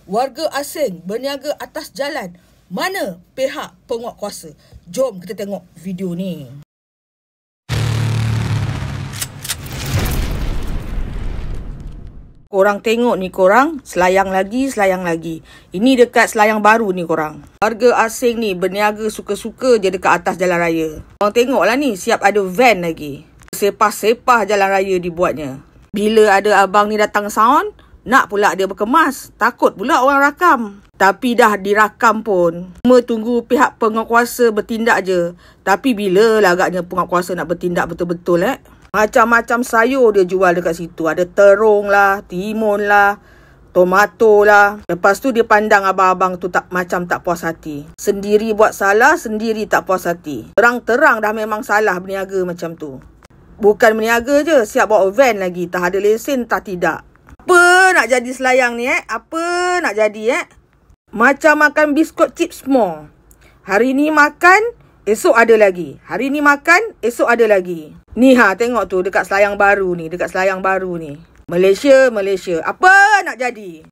Warga asing berniaga atas jalan. Mana pihak penguatkuasa? Jom kita tengok video ni. Korang tengok ni korang, selayang lagi. Ini dekat Selayang Baru ni korang. Warga asing ni berniaga suka-suka je dekat atas jalan raya. Korang tengoklah ni, siap ada van lagi. Sepah-sepah jalan raya dibuatnya. Bila ada abang ni datang sound, nak pula dia berkemas. Takut pula orang rakam. Tapi dah dirakam pun. Cuma tunggu pihak penguatkuasa bertindak je. Tapi bila lah agaknya penguatkuasa nak bertindak betul-betul Macam-macam sayur dia jual dekat situ. Ada terung lah, timun lah, tomato lah. Lepas tu dia pandang abang-abang tu macam tak puas hati. Sendiri buat salah, sendiri tak puas hati. Terang-terang dah memang salah berniaga macam tu. Bukan berniaga je, siap bawa van lagi. Tak ada lesen, tak tidak. Apa nak jadi selayang ni Apa nak jadi Macam makan biskut chips more. Hari ni makan, esok ada lagi. Hari ni makan, esok ada lagi. Ni tengok tu dekat Selayang Baru ni. Malaysia. Apa nak jadi?